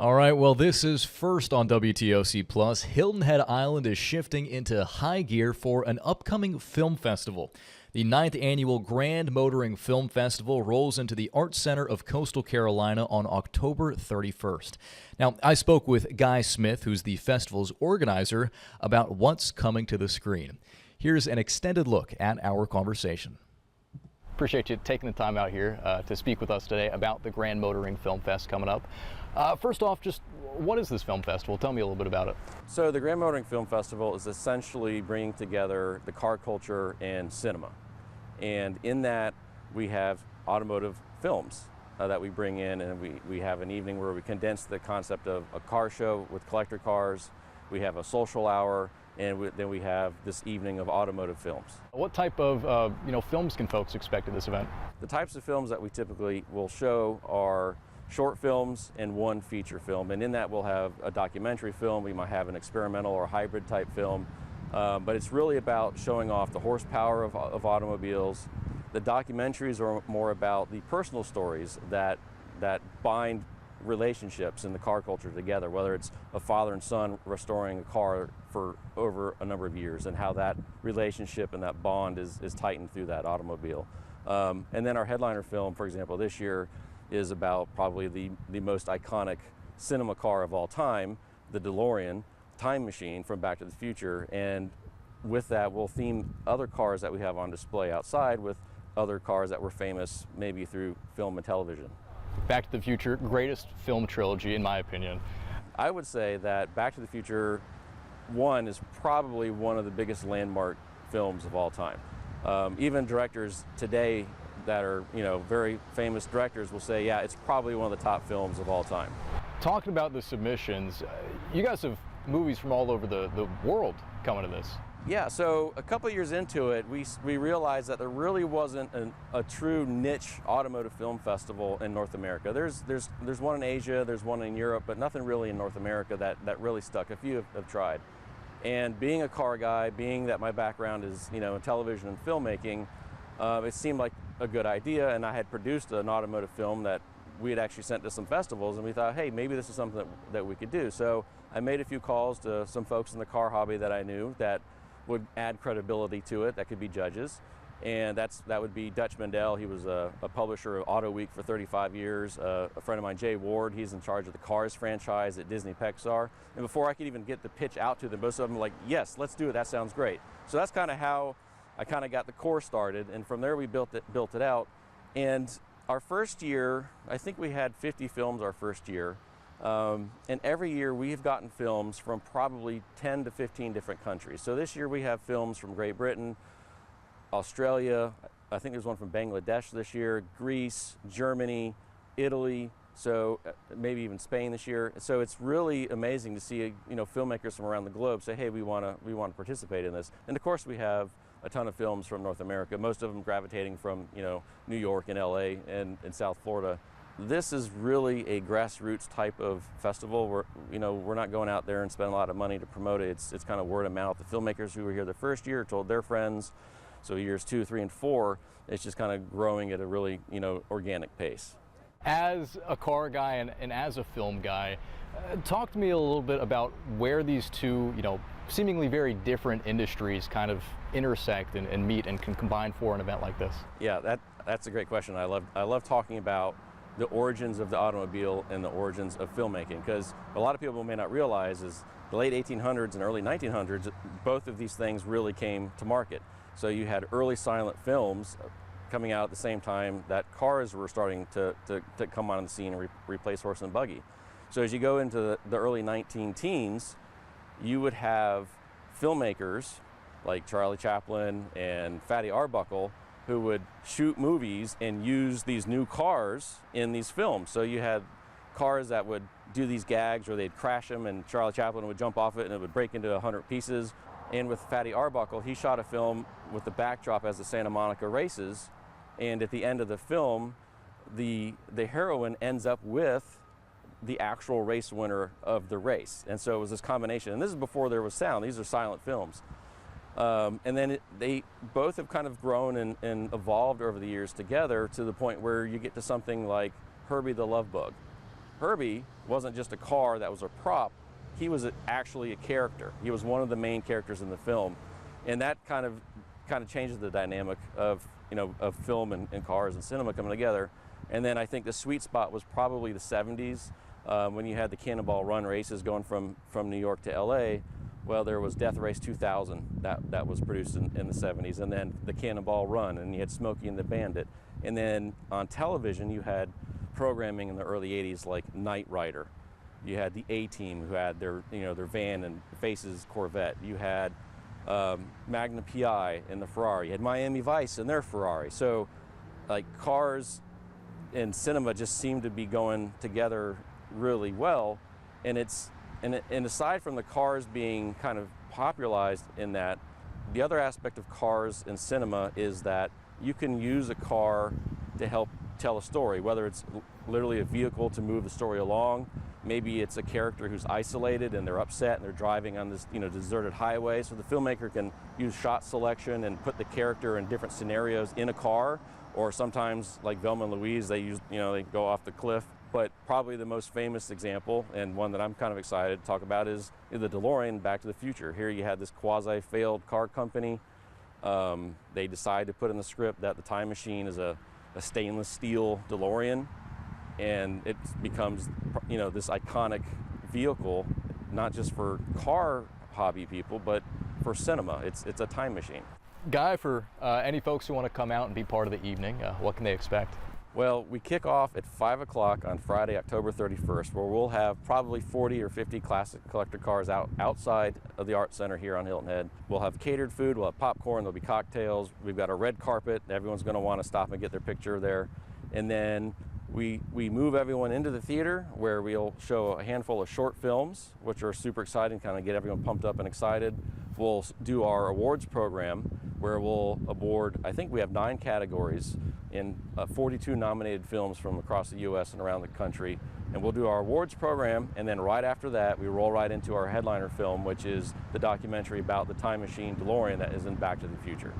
All right, well, this is first on WTOC Plus. Hilton Head Island is shifting into high gear for an upcoming film festival. The ninth annual Grand Motoring Film Festival rolls into the Arts Center of Coastal Carolina on October 31st. Now, I spoke with Guy Smith, who's the festival's organizer, about what's coming to the screen. Here's an extended look at our conversation. Appreciate you taking the time out here to speak with us today about the Grand Motoring Film Fest coming up. First off, just what is this film festival? Tell me a little bit about it. So the Grand Motoring Film Festival is essentially bringing together the car culture and cinema. And in that, we have automotive films that we bring in, and we have an evening where we condense the concept of a car show with collector cars. We have a social hour, and then we have this evening of automotive films. What type of films can folks expect at this event? The types of films that we typically will show are short films and one feature film, and in that we'll have a documentary film, we might have an experimental or hybrid type film, but it's really about showing off the horsepower of automobiles. The documentaries are more about the personal stories that bind relationships in the car culture together, whether it's a father and son restoring a car for over a number of years and how that relationship and that bond is tightened through that automobile. And then our headliner film, for example, this year is about probably the most iconic cinema car of all time, the DeLorean time machine from Back to the Future. And with that, we'll theme other cars that we have on display outside with other cars that were famous maybe through film and television. Back to the Future, greatest film trilogy in my opinion. I would say that Back to the Future 1 is probably one of the biggest landmark films of all time. Even directors today that are, very famous directors will say, yeah, it's probably one of the top films of all time. Talking about the submissions, you guys have movies from all over the world coming to this. Yeah, so a couple of years into it, we realized that there really wasn't a true niche automotive film festival in North America. There's one in Asia, there's one in Europe, but nothing really in North America that really stuck. A few have tried. And being a car guy, being that my background is, in television and filmmaking, it seemed like a good idea, and I had produced an automotive film that we had actually sent to some festivals, and we thought, hey, maybe this is something that we could do. So I made a few calls to some folks in the car hobby that I knew that would add credibility to it, that could be judges. And that would be Dutch Mendel. He was a publisher of Auto Week for 35 years. A friend of mine, Jay Ward, he's in charge of the Cars franchise at Disney Pixar. And before I could even get the pitch out to them, most of them were like, yes, let's do it, that sounds great. So that's kind of how I kind of got the core started, and from there we built it out. And our first year, I think we had 50 films our first year. And every year we've gotten films from probably 10 to 15 different countries. So this year we have films from Great Britain, Australia, I think there's one from Bangladesh this year, Greece, Germany, Italy, so maybe even Spain this year. So it's really amazing to see, filmmakers from around the globe say, hey, we want to participate in this. And of course we have a ton of films from North America, most of them gravitating from, New York and LA and South Florida. This is really a grassroots type of festival. We're not going out there and spending a lot of money to promote it. It's kind of word of mouth. The filmmakers who were here the first year told their friends. So years 2, 3, and 4, it's just kind of growing at a really, organic pace. As a car guy and as a film guy, talk to me a little bit about where these two, seemingly very different industries kind of intersect and meet and can combine for an event like this. Yeah, that's a great question. I love talking about the origins of the automobile and the origins of filmmaking, because a lot of people may not realize is the late 1800s and early 1900s, both of these things really came to market. So you had early silent films coming out at the same time that cars were starting to come on the scene and replace horse and buggy. So as you go into the early 19-teens, you would have filmmakers like Charlie Chaplin and Fatty Arbuckle who would shoot movies and use these new cars in these films. So you had cars that would do these gags or they'd crash them and Charlie Chaplin would jump off it and it would break into 100 pieces. And with Fatty Arbuckle, he shot a film with the backdrop as the Santa Monica races, and at the end of the film, the heroine ends up with the actual race winner of the race. And so it was this combination, and this is before there was sound. These are silent films. And then they both have kind of grown and evolved over the years together to the point where you get to something like Herbie the Love Bug. Herbie wasn't just a car that was a prop, he was actually a character. He was one of the main characters in the film. And that kind of changes the dynamic of, of film and cars and cinema coming together. And then I think the sweet spot was probably the 70s, when you had the Cannonball Run races going from New York to LA. Well, there was Death Race 2000 that was produced in the 70s, and then the Cannonball Run, and you had Smokey and the Bandit. And then on television, you had programming in the early 80s like Knight Rider. You had the A-Team, who had their van and Faces Corvette. You had Magnum PI in the Ferrari. You had Miami Vice in their Ferrari. So, like, cars and cinema just seem to be going together really well. And aside from the cars being kind of popularized in that, the other aspect of cars in cinema is that you can use a car to help tell a story, whether it's literally a vehicle to move the story along. Maybe it's a character who's isolated and they're upset and they're driving on this deserted highway. So the filmmaker can use shot selection and put the character in different scenarios in a car. Or sometimes, like Velma and Louise, they go off the cliff. But probably the most famous example, and one that I'm kind of excited to talk about, is the DeLorean Back to the Future. Here you had this quasi-failed car company. They decide to put in the script that the time machine is a stainless steel DeLorean, and it becomes this iconic vehicle, not just for car hobby people, but for cinema. It's a time machine. Guy, for any folks who want to come out and be part of the evening, what can they expect? Well, we kick off at 5 o'clock on Friday, October 31st, where we'll have probably 40 or 50 classic collector cars outside of the Art Center here on Hilton Head. We'll have catered food, we'll have popcorn, there'll be cocktails. We've got a red carpet. Everyone's going to want to stop and get their picture there. And then we move everyone into the theater, where we'll show a handful of short films, which are super exciting, kind of get everyone pumped up and excited. We'll do our awards program, where we'll award, I think we have 9 categories in 42 nominated films from across the U.S. and around the country. And we'll do our awards program, and then right after that, we roll right into our headliner film, which is the documentary about the time machine DeLorean that is in Back to the Future.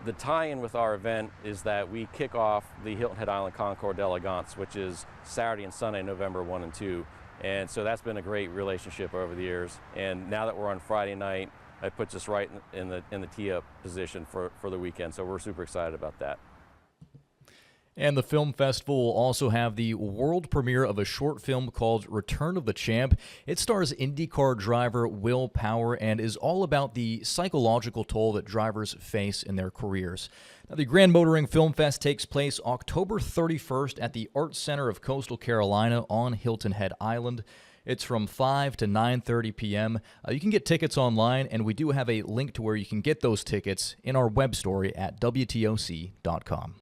The tie-in with our event is that we kick off the Hilton Head Island Concours d'Elegance, which is Saturday and Sunday, November 1 and 2. And so that's been a great relationship over the years. And now that we're on Friday night, it puts us right in the tee-up position for the weekend. So we're super excited about that. And the film festival will also have the world premiere of a short film called Return of the Champ. It stars IndyCar driver Will Power and is all about the psychological toll that drivers face in their careers. Now, the Grand Motoring Film Fest takes place October 31st at the Art Center of Coastal Carolina on Hilton Head Island. It's from 5 to 9:30 p.m. You can get tickets online, and we do have a link to where you can get those tickets in our web story at WTOC.com.